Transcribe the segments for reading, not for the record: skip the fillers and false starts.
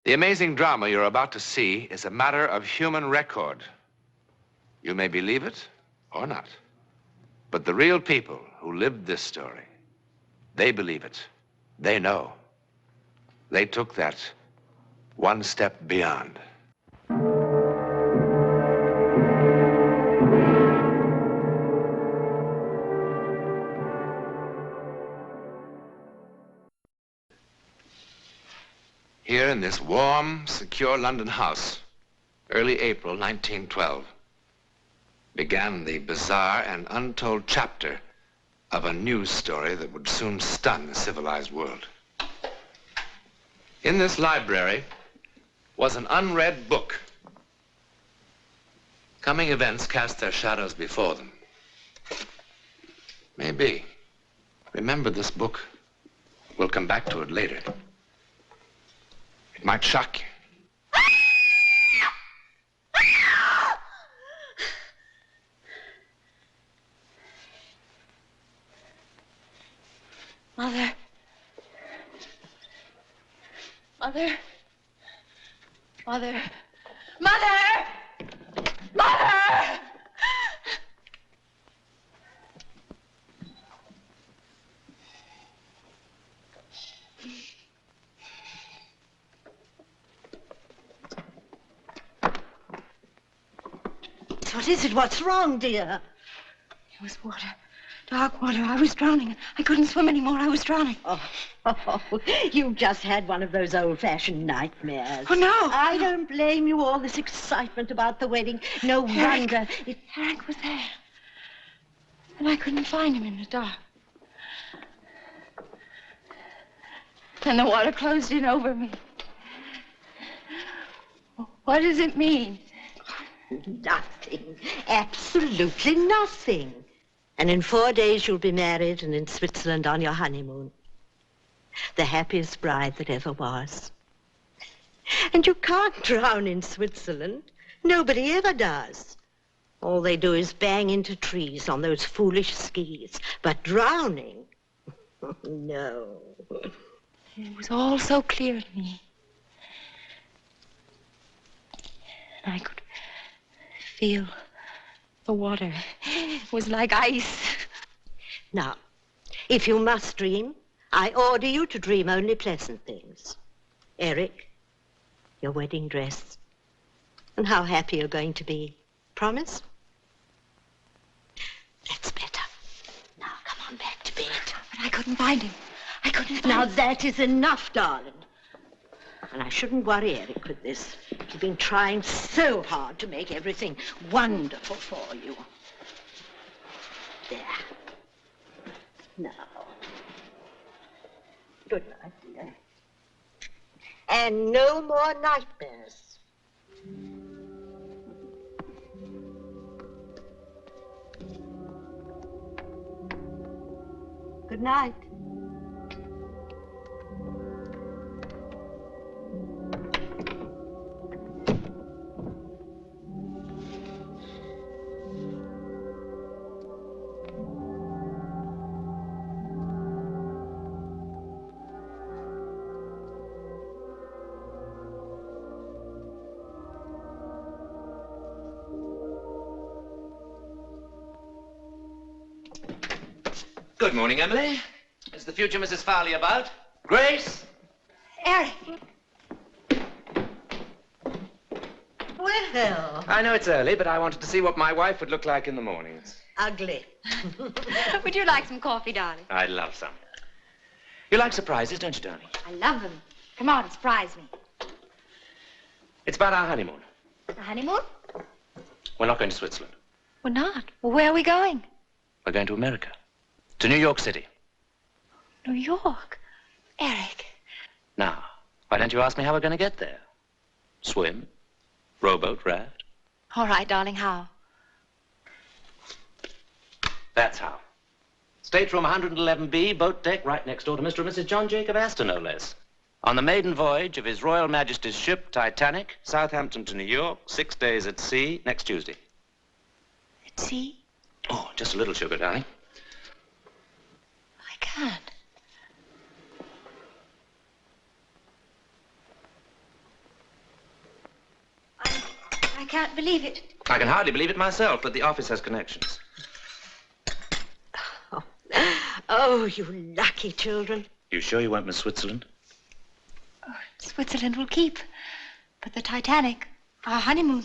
The amazing drama you're about to see is a matter of human record. You may believe it or not. But the real people who lived this story, they believe it. They know. They took that one step beyond. Here in this warm, secure London house, early April 1912, began the bizarre and untold chapter of a news story that would soon stun the civilized world. In this library was an unread book. Coming events cast their shadows before them. Maybe. Remember this book. We'll come back to it later. It might shock you. Mother. Mother. Mother. Mother! Mother! What is it? What's wrong, dear? It was water. Dark water. I was drowning. I couldn't swim anymore. I was drowning. Oh, you've just had one of those old-fashioned nightmares. Oh, no. I don't blame you. All this excitement about the wedding. No wonder. Eric was there. And I couldn't find him in the dark. And the water closed in over me. What does it mean? Nothing. Absolutely nothing. And in 4 days you'll be married and in Switzerland on your honeymoon. The happiest bride that ever was. And you can't drown in Switzerland. Nobody ever does. All they do is bang into trees on those foolish skis. But drowning? No. It was all so clear to me. And I could feel the water. It was like ice. Now, if you must dream, I order you to dream only pleasant things. Eric, your wedding dress, and how happy you're going to be. Promise? That's better. Now, come on back to bed. But I couldn't find him. I couldn't find him. Now, that is enough, darling. And I shouldn't worry Eric with this. He's been trying so hard to make everything wonderful for you. There. Now. Good night, dear. And no more nightmares. Good night. Good morning, Emily. Is the future Mrs. Farley about? Grace? Eric. Well. I know it's early, but I wanted to see what my wife would look like in the mornings. Ugly. Would you like some coffee, darling? I'd love some. You like surprises, don't you, darling? I love them. Come on, surprise me. It's about our honeymoon. The honeymoon? We're not going to Switzerland. We're not. Well, where are we going? We're going to America. To New York City. New York? Eric. Now, why don't you ask me how we're going to get there? Swim? Rowboat, raft? All right, darling, how? That's how. Stateroom 111B, boat deck, right next door to Mr. and Mrs. John Jacob Astor, no less. On the maiden voyage of His Royal Majesty's ship, Titanic, Southampton to New York, 6 days at sea, next Tuesday. At sea? Oh, just a little sugar, darling. I can't. can't believe it. I can hardly believe it myself, but the office has connections. Oh, you lucky children. You sure you won't miss Switzerland? Oh, Switzerland will keep. But the Titanic, our honeymoon,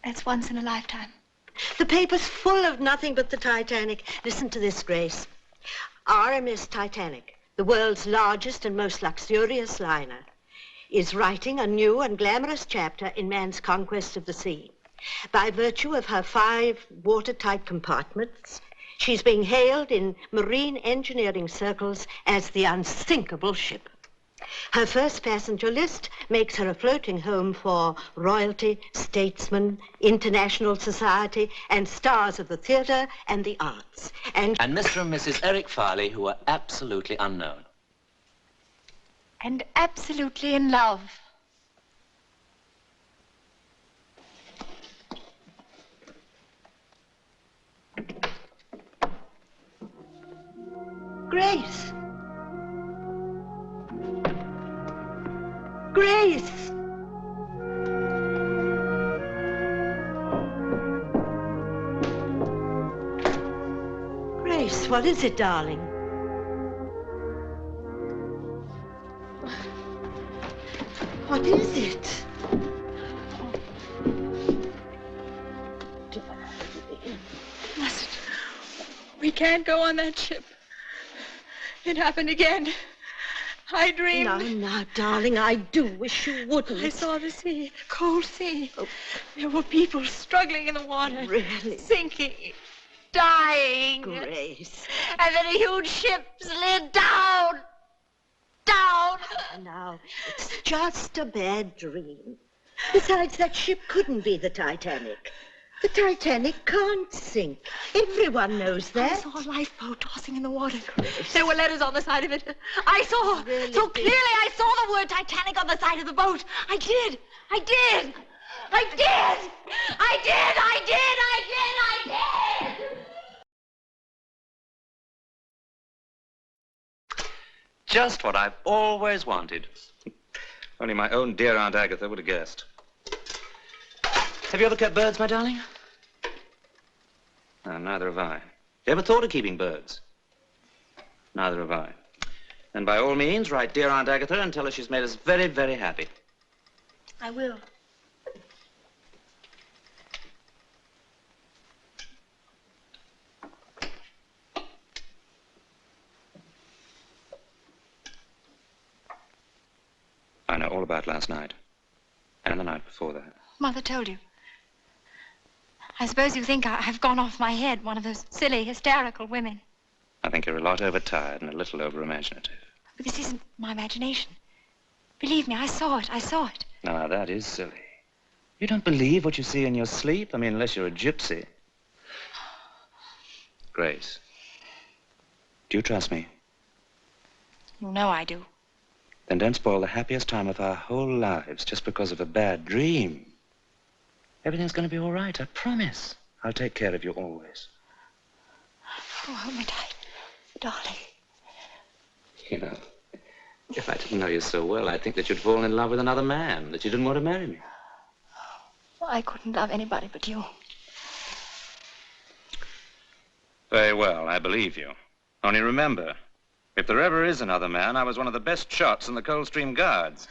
that's once in a lifetime. The paper's full of nothing but the Titanic. Listen to this, Grace. RMS Titanic, the world's largest and most luxurious liner, is writing a new and glamorous chapter in man's conquest of the sea. By virtue of her 5 watertight compartments, she's being hailed in marine engineering circles as the unsinkable ship. Her first passenger list makes her a floating home for royalty, statesmen, international society, and stars of the theater and the arts. And Mr. and Mrs. Eric Farley, who are absolutely unknown. And absolutely in love. Grace. Grace! Grace, what is it, darling? What is it? Mustn't. We can't go on that ship. It happened again. I dreamed. Now, darling, I do wish you wouldn't. I saw the sea, the cold sea. Oh. There were people struggling in the water. Really? Sinking, dying. Grace. And then a huge ship slid down. Down. Now, it's just a bad dream. Besides, that ship couldn't be the Titanic. The Titanic can't sink. Everyone knows that. I saw a lifeboat tossing in the water. There were letters on the side of it. I saw. Really? So clearly I saw the word Titanic on the side of the boat. I did. I did. I did. I did. I did. I did. I did. Just what I've always wanted. Only my own dear Aunt Agatha would have guessed. Have you ever kept birds, my darling? No, neither have I. You ever thought of keeping birds? Neither have I. And by all means, write dear Aunt Agatha and tell her she's made us very, very happy. I will. I know all about last night. And the night before that. Mother told you. I suppose you think I've gone off my head, one of those silly, hysterical women. I think you're a lot overtired and a little over-imaginative. But this isn't my imagination. Believe me, I saw it. I saw it. Now, that is silly. You don't believe what you see in your sleep? I mean, unless you're a gypsy. Grace, do you trust me? You know I do. Then don't spoil the happiest time of our whole lives just because of a bad dream. Everything's going to be all right, I promise. I'll take care of you always. Oh, hold me tight, darling. You know, if I didn't know you so well, I'd think that you'd fallen in love with another man, that you didn't want to marry me. Well, I couldn't love anybody but you. Very well, I believe you. Only remember, if there ever is another man, I was one of the best shots in the Coldstream Guards.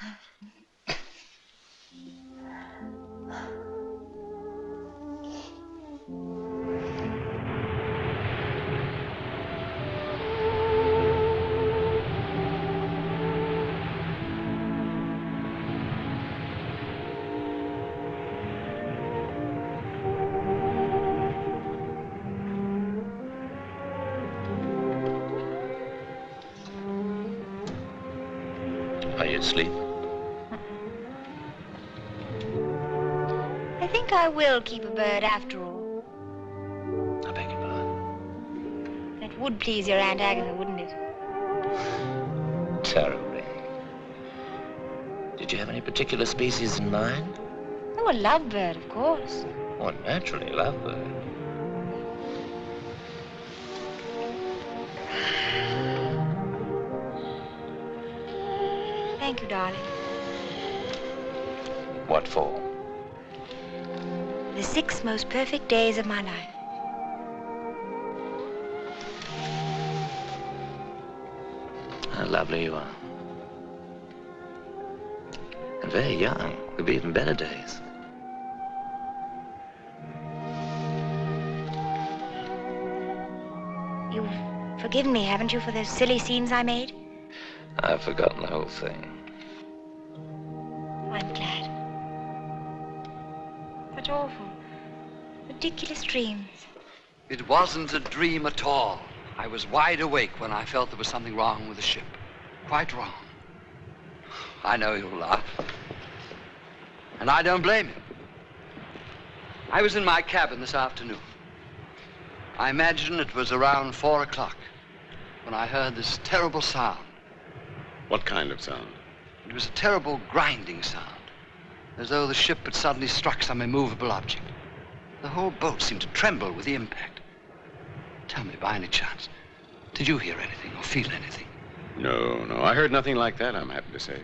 Are you asleep? I think I will keep a bird after all. I beg your pardon. That would please your Aunt Agatha, wouldn't it? Terribly. Did you have any particular species in mind? Oh, a lovebird, of course. Oh, naturally, lovebird. Thank you, darling. What for? The 6 most perfect days of my life. How lovely you are. And very young. There'll be even better days. You've forgiven me, haven't you, for those silly scenes I made? I've forgotten the whole thing. I'm glad. Such awful, ridiculous dreams. It wasn't a dream at all. I was wide awake when I felt there was something wrong with the ship. Quite wrong. I know you'll laugh. And I don't blame you. I was in my cabin this afternoon. I imagine it was around 4 o'clock when I heard this terrible sound. What kind of sound? It was a terrible grinding sound, as though the ship had suddenly struck some immovable object. The whole boat seemed to tremble with the impact. Tell me, by any chance, did you hear anything or feel anything? No, I heard nothing like that, I'm happy to say.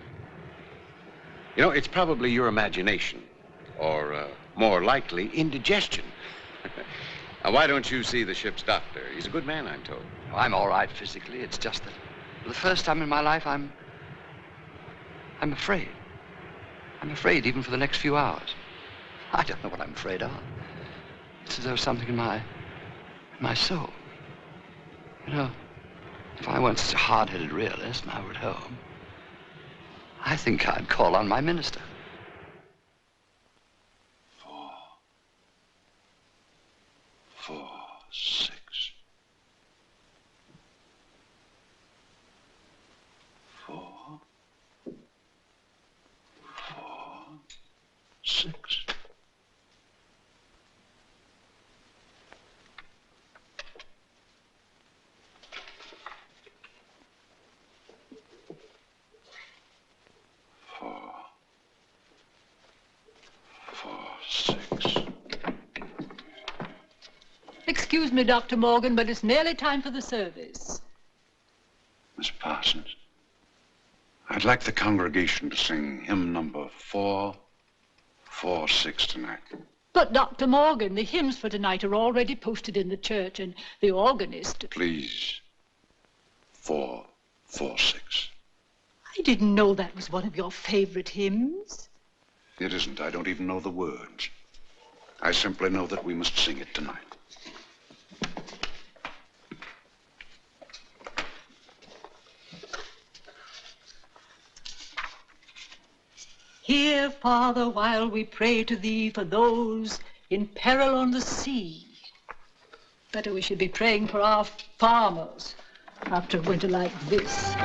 You know, it's probably your imagination, or more likely, indigestion. Now, why don't you see the ship's doctor? He's a good man, I'm told. Oh, I'm all right physically. It's just that for the first time in my life, I'm afraid. I'm afraid even for the next few hours. I don't know what I'm afraid of. It's as though something in my soul. You know, if I weren't such a hard-headed realist and I were at home, I think I'd call on my minister. 4, 6. 4, 6. Excuse me, Dr. Morgan, but it's nearly time for the service. Miss Parsons, I'd like the congregation to sing hymn number 446 tonight. But, Dr. Morgan, the hymns for tonight are already posted in the church, and the organist... Please, 446. I didn't know that was one of your favorite hymns. It isn't. I don't even know the words. I simply know that we must sing it tonight. Hear, Father, while we pray to thee for those in peril on the sea. Better we should be praying for our farmers after a winter like this.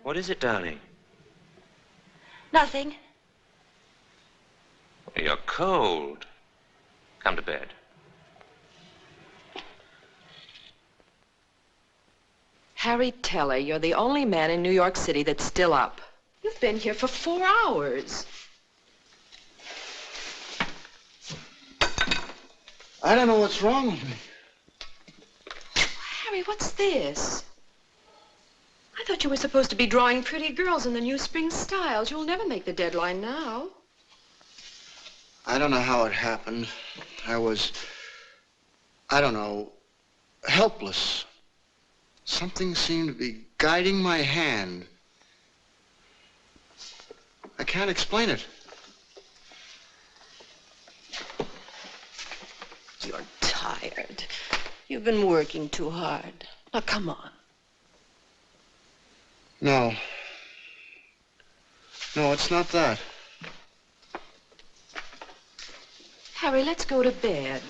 What is it, darling? Nothing. You're cold. Come to bed. Harry Teller, you're the only man in New York City that's still up. You've been here for 4 hours. I don't know what's wrong with me. Harry, what's this? thought you were supposed to be drawing pretty girls in the new spring styles. You'll never make the deadline now. I don't know how it happened. I was, I don't know, helpless. Something seemed to be guiding my hand. I can't explain it. You're tired. You've been working too hard. Now, come on. No. No, it's not that. Harry, let's go to bed.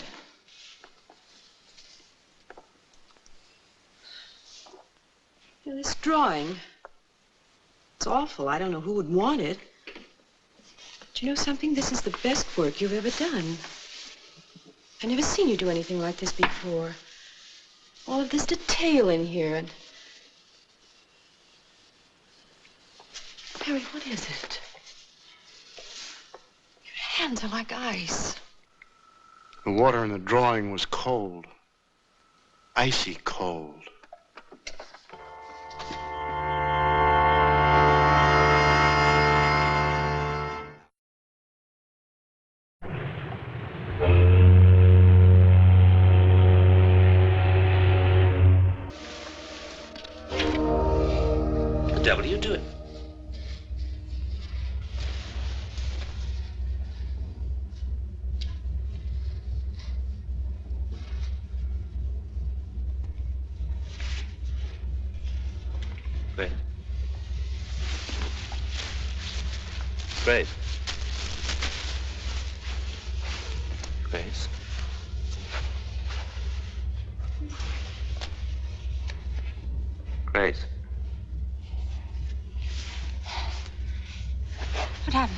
You know, this drawing, it's awful. I don't know who would want it. But you know something? This is the best work you've ever done. I've never seen you do anything like this before. All of this detail in here. And Harry, what is it? Your hands are like ice. The water in the drawing was cold. Icy cold. What the devil are you doing? Great. Great. Grace. Grace. What happened?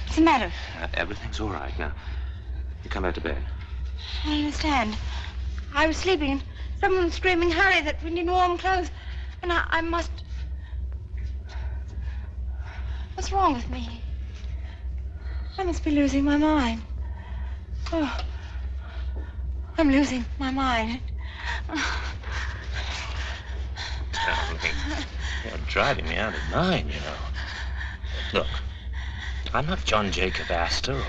What's the matter? Everything's all right now. You come back to bed. I don't understand. I was sleeping and someone was screaming, hurry, that we need warm clothes. And I must... What's wrong with me? I must be losing my mind. Oh, I'm losing my mind. Darling, you're driving me out of mind, you know. Look, I'm not John Jacob Astor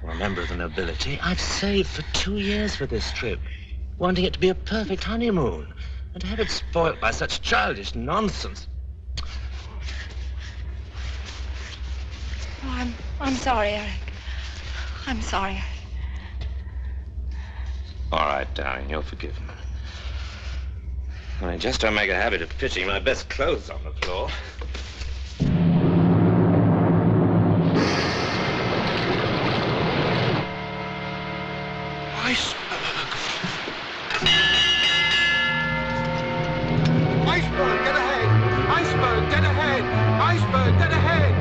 or a member of the nobility. I've saved for 2 years for this trip, wanting it to be a perfect honeymoon, and to have it spoilt by such childish nonsense. Oh, I'm sorry, Eric. I'm sorry. All right, darling, you're forgiven. I just don't make a habit of pitching my best clothes on the floor. Iceberg, get ahead! Iceberg, get ahead! Iceberg, get ahead!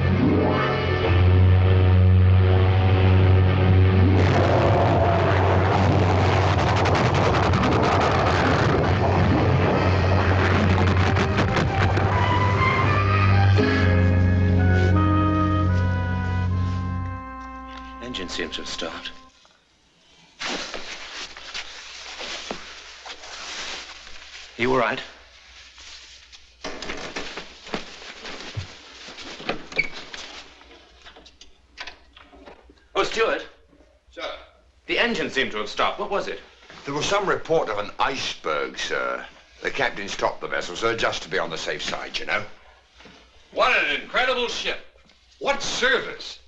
Engine seems to have stopped. You all right? Oh, Stuart. Sir? The engine seemed to have stopped. What was it? There was some report of an iceberg, sir. The captain stopped the vessel, sir, just to be on the safe side, you know. What an incredible ship. What service.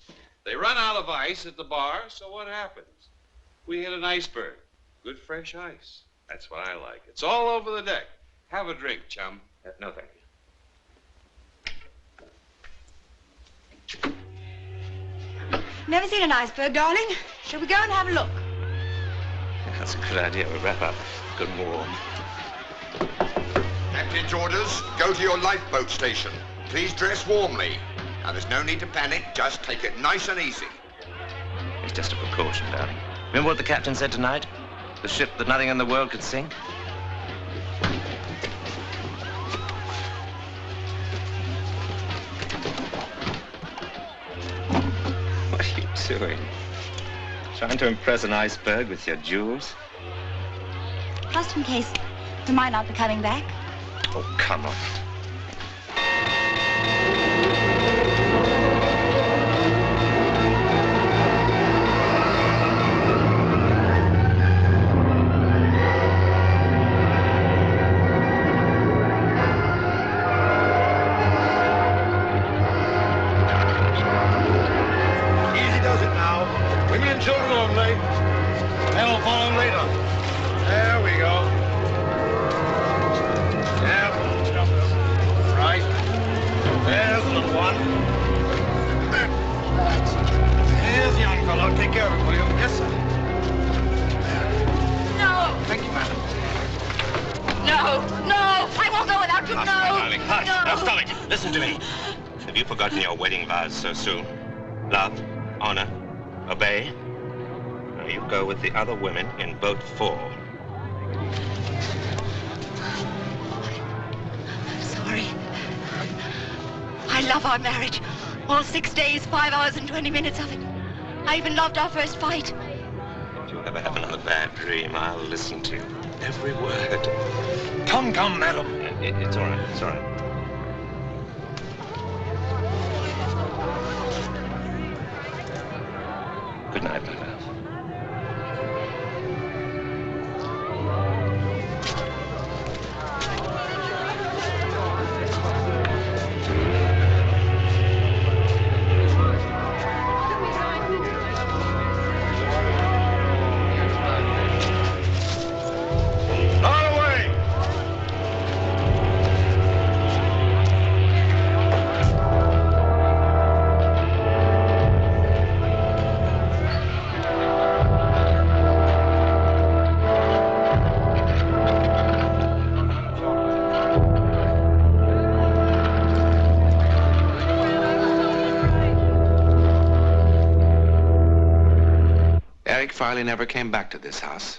They run out of ice at the bar, so what happens? We hit an iceberg. Good fresh ice. That's what I like. It's all over the deck. Have a drink, chum. No, thank you. Never seen an iceberg, darling. Shall we go and have a look? That's a good idea. We'll wrap up good and warm. Captain's orders, go to your lifeboat station. Please dress warmly. Now, there's no need to panic. Just take it nice and easy. It's just a precaution, darling. Remember what the captain said tonight? The ship that nothing in the world could sink? What are you doing? Trying to impress an iceberg with your jewels? Just in case we might not be coming back. Oh, come on. Here's young fellow. Take care of him, will you? Yes, sir. No! Thank you, madam. No! No! I won't go without you, Hush, no! my darling, hush. No! Now, stop it. Listen to me. Have you forgotten your wedding vows so soon? Love, honor, obey. Now you go with the other women in boat 4. I'm sorry. I love our marriage. All 6 days, 5 hours, and 20 minutes of it. I even loved our first fight. If you ever have another bad dream, I'll listen to you. Every word. Come, madam. It's all right. It's all right. Good night, my love. Farley never came back to this house.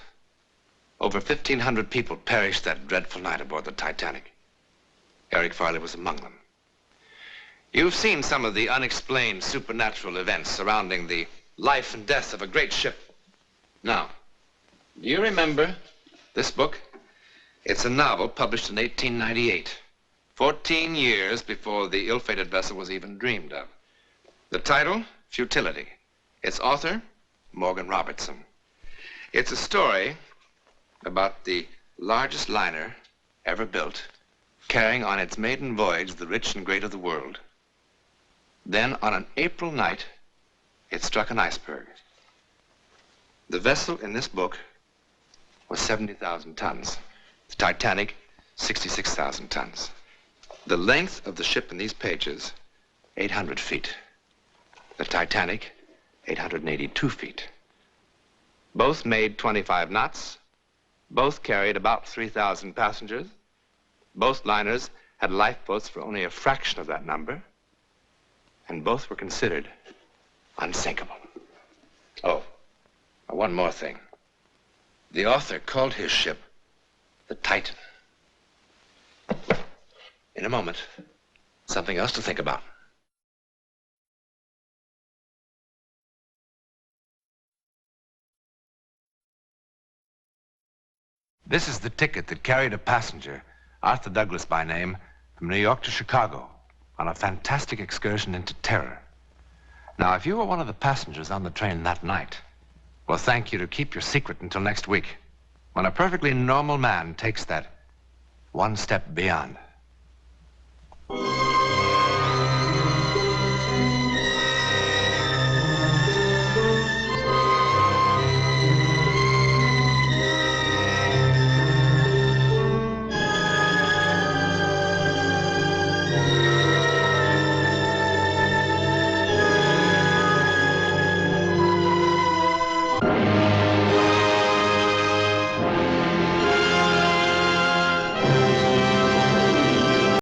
Over 1,500 people perished that dreadful night aboard the Titanic. Eric Farley was among them. You've seen some of the unexplained supernatural events surrounding the life and death of a great ship. Now, do you remember this book? It's a novel published in 1898, 14 years before the ill-fated vessel was even dreamed of. The title, Futility. Its author, Morgan Robertson. It's a story about the largest liner ever built, carrying on its maiden voyage the rich and great of the world. Then, on an April night, it struck an iceberg. The vessel in this book was 70,000 tons. The Titanic, 66,000 tons. The length of the ship in these pages, 800 feet. The Titanic, 882 feet. Both made 25 knots. Both carried about 3,000 passengers. Both liners had lifeboats for only a fraction of that number. And both were considered unsinkable. Oh, one more thing. The author called his ship the Titan. In a moment, something else to think about. This is the ticket that carried a passenger, Arthur Douglas by name, from New York to Chicago on a fantastic excursion into terror. Now, if you were one of the passengers on the train that night, we'll thank you to keep your secret until next week, when a perfectly normal man takes that one step beyond.